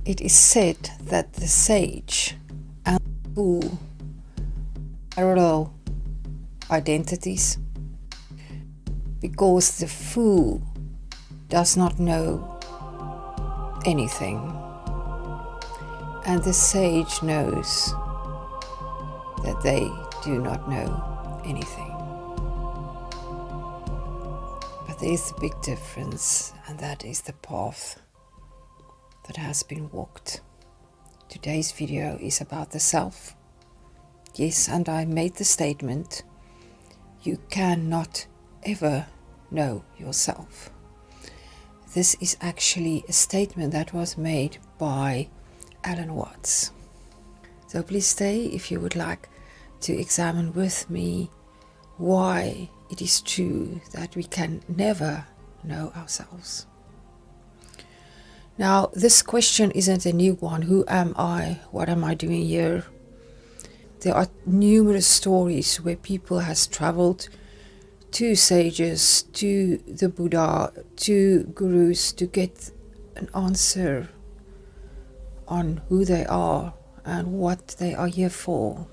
It is said that the sage and the fool are parallel identities, because the fool does not know anything and the sage knows that they do not know anything. But there is a big difference, and that is the path that has been walked. Today's video is about the self. Yes, and I made the statement, you cannot ever know yourself. This is actually a statement that was made by Allan Watts. So please stay if you would like to examine with me why it is true that we can never know ourselves. Now, this question isn't a new one. Who am I? What am I doing here? There are numerous stories where people has traveled to sages, to the Buddha, to gurus to get an answer on who they are and what they are here for.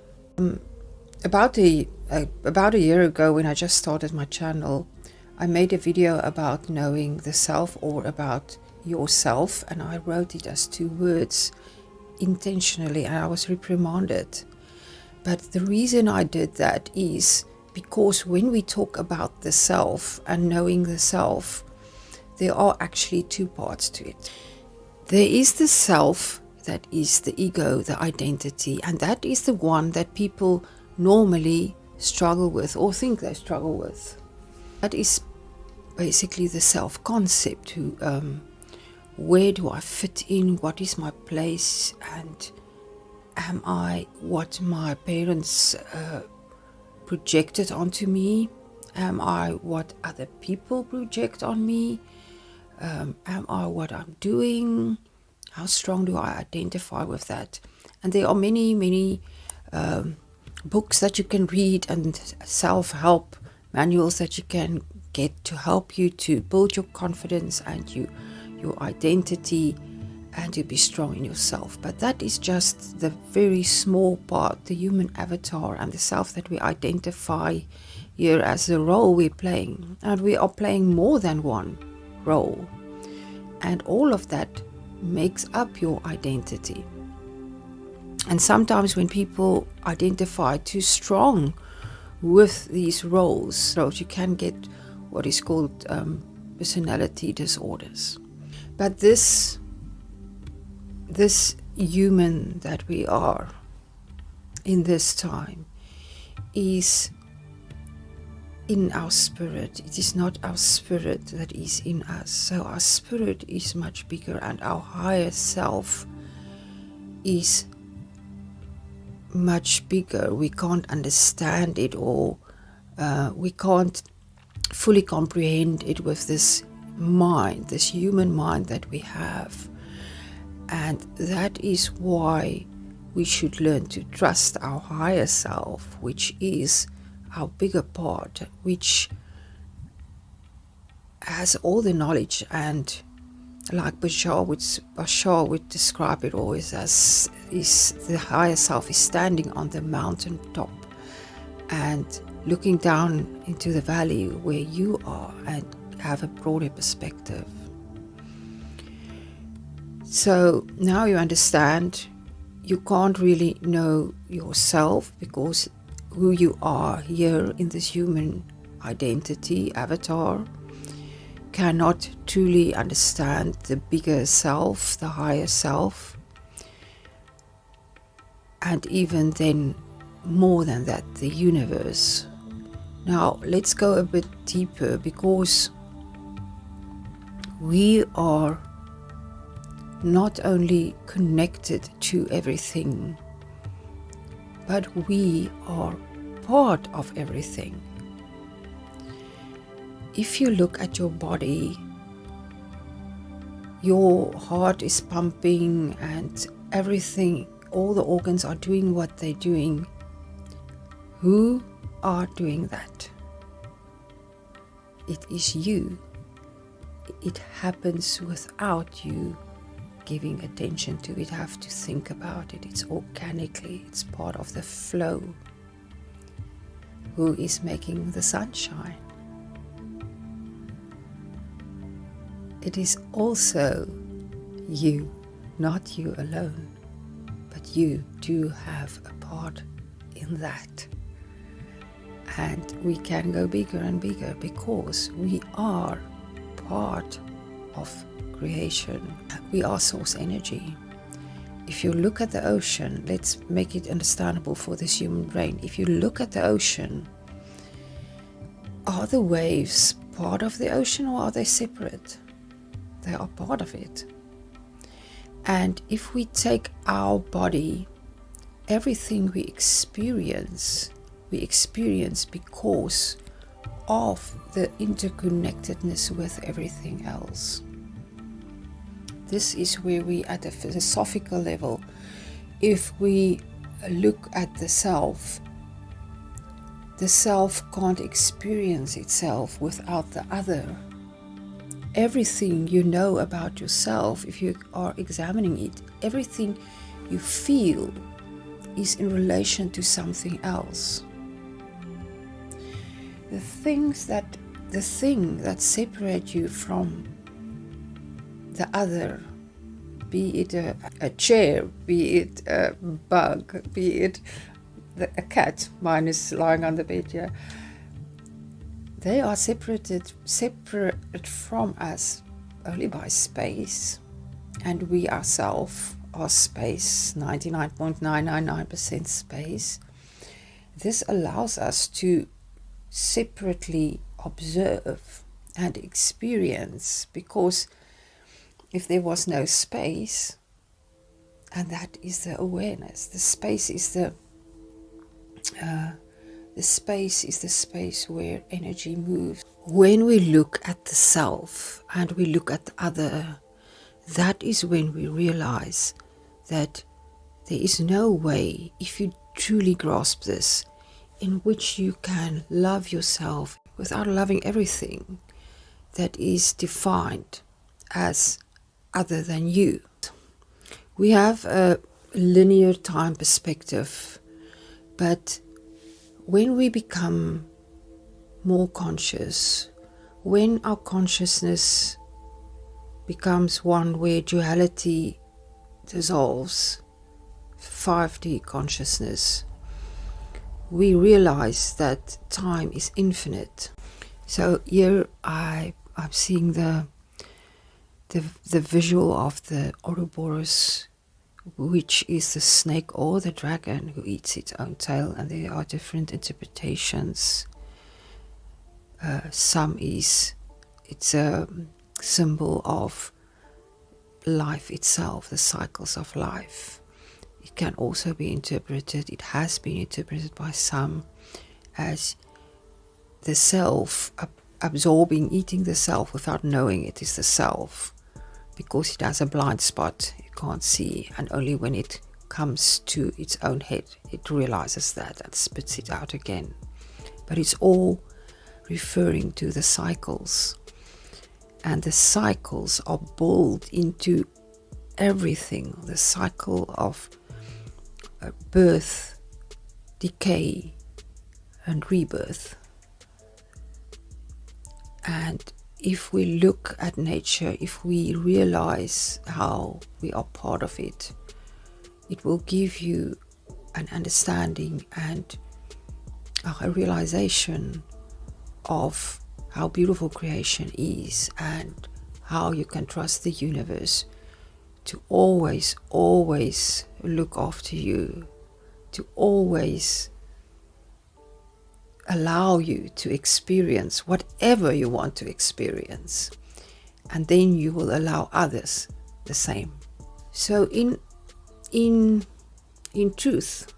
About a year ago, when I just started my channel, I made a video about knowing the self, or about yourself, and I wrote it as 2 words intentionally, and I was reprimanded. But the reason I did that is because when we talk about the self and knowing the self, there are actually 2 parts to it. There is the self, that is the ego, the identity, and that is the one that people normally struggle with or think they struggle with. That is basically the self concept. Where do I fit in? What is my place? And am I what my parents projected onto me? Am I what other people project on me? Am I what I'm doing? How strong do I identify with that? And there are many books that you can read and self-help manuals that you can get to help you to build your confidence and your identity and to be strong in yourself. But that is just the very small part, the human avatar and the self that we identify here as the role we're playing. And we are playing more than one role. And all of that makes up your identity. And sometimes when people identify too strong with these roles, so you can get what is called personality disorders. But this human that we are in this time is in our spirit. It is not our spirit that is in us. So our spirit is much bigger, and our higher self is much bigger. We can't understand it, or we can't fully comprehend it with this mind, this human mind that we have. And that is why we should learn to trust our higher self, which is our bigger part, which has all the knowledge. And like Bashar would describe it always as, is the higher self is standing on the mountain top and looking down into the valley where you are and have a broader perspective. So now you understand you can't really know yourself, because who you are here in this human identity avatar cannot truly understand the bigger self, the higher self, and even then more than that, the universe. Now let's go a bit deeper, because we are not only connected to everything, but we are part of everything. If you look at your body, your heart is pumping and everything, all the organs are doing what they're doing. Who are doing that? It is you. It happens without you giving attention to it, have to think about it. It's organically, it's part of the flow. Who is making the sunshine? It is also you, not you alone, but you do have a part in that. And we can go bigger and bigger because we are part of creation. We are source energy. If you look at the ocean, let's make it understandable for this human brain. If you look at the ocean, are the waves part of the ocean or are they separate? They are part of it. And if we take our body, everything we experience because of the interconnectedness with everything else. This is where we, at a philosophical level, if we look at the self can't experience itself without the other. Everything you know about yourself, if you are examining it, everything you feel is in relation to something else. The thing that separates you from the other, be it a chair, be it a bug, be it a cat, mine is lying on the bed here, they are separate from us only by space, and we ourselves are space, 99.999% space. This allows us to separately observe and experience, because if there was no space, and that is the awareness, the space is the space where energy moves. When we look at the self and we look at the other, that is when we realize that there is no way, if you truly grasp this, in which you can love yourself without loving everything that is defined as other than you. We have a linear time perspective, but when we become more conscious, when our consciousness becomes one where duality dissolves, 5D consciousness, we realize that time is infinite. So here I'm seeing the visual of the ouroboros, which is the snake or the dragon who eats its own tail, and there are different interpretations. Some it's a symbol of life itself, the cycles of life. It can also be interpreted, it has been interpreted by some as the self absorbing, eating the self without knowing it is the self, because it has a blind spot, you can't see, and only when it comes to its own head it realizes that and spits it out again. But it's all referring to the cycles, and the cycles are built into everything. The cycle of birth, decay and rebirth. And if we look at nature, if we realize how we are part of it, it will give you an understanding and a realization of how beautiful creation is, and how you can trust the universe to always look after you, to always allow you to experience whatever you want to experience, and then you will allow others the same. So in truth,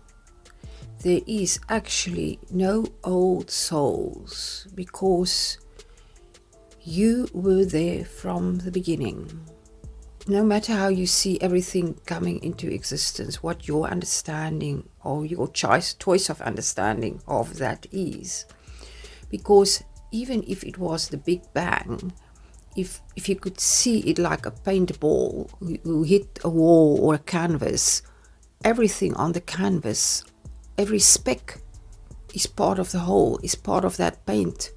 there is actually no old souls, because you were there from the beginning. No matter how you see everything coming into existence, what your understanding or your choice of understanding of that is. Because even if it was the Big Bang, if you could see it like a paintball who hit a wall or a canvas, everything on the canvas, every speck is part of the whole, is part of that paint.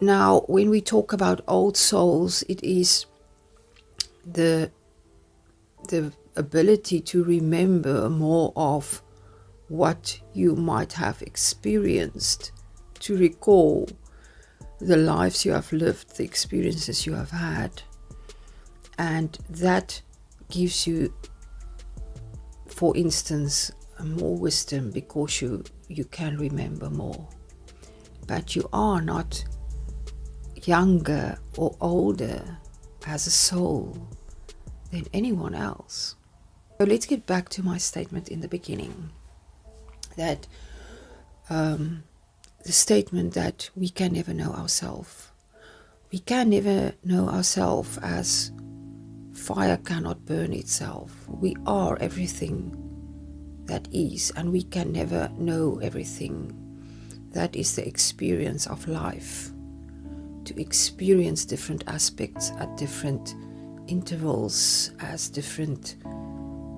Now, when we talk about old souls, it is the ability to remember more of what you might have experienced, to recall the lives you have lived, the experiences you have had. And that gives you, for instance, more wisdom because you can remember more. But you are not younger or older as a soul than anyone else. So let's get back to my statement in the beginning, that the statement that we can never know ourselves. We can never know ourselves as fire cannot burn itself. We are everything that is, and we can never know everything. That is the experience of life, to experience different aspects at different intervals as different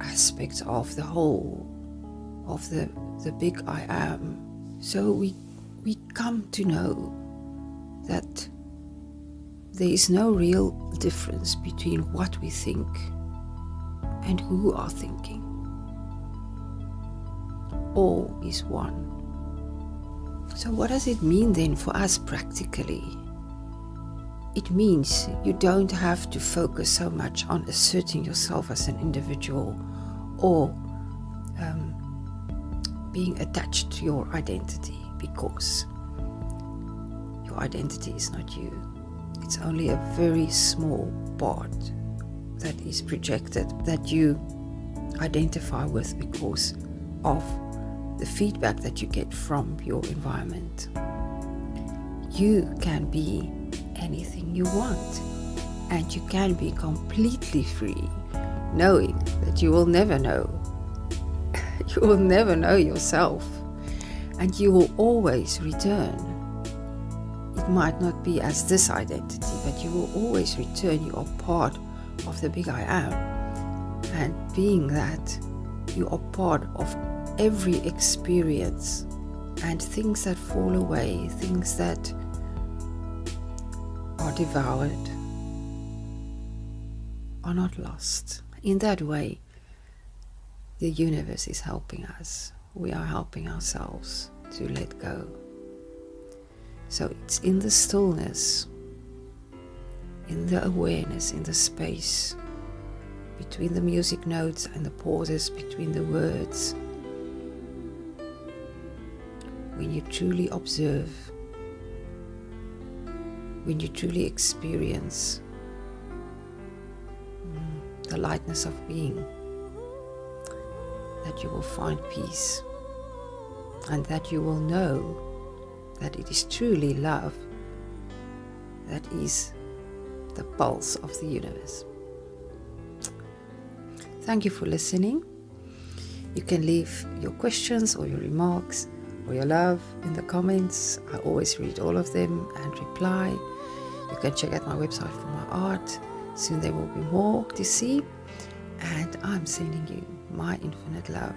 aspects of the whole, of the big I am. So we come to know that there is no real difference between what we think and who are thinking. All is one. So what does it mean then for us practically? It means you don't have to focus so much on asserting yourself as an individual or being attached to your identity, because your identity is not you. It's only a very small part that is projected, that you identify with because of the feedback that you get from your environment. You can be anything you want, and you can be completely free, knowing that you will never know. You will never know yourself, and you will always return. It might not be as this identity, but you will always return. You are part of the big I am, and being that, you are part of every experience, and things that fall away, things that are devoured, are not lost. In that way, the universe is helping us. We are helping ourselves to let go. So it's in the stillness, in the awareness, in the space between the music notes and the pauses between the words, when you truly observe, when you truly experience the lightness of being, that you will find peace, and that you will know that it is truly love that is the pulse of the universe. Thank you for listening. You can leave your questions or your remarks or your love in the comments. I always read all of them and reply. You can check out my website for my art. Soon there will be more to see. And I'm sending you my infinite love.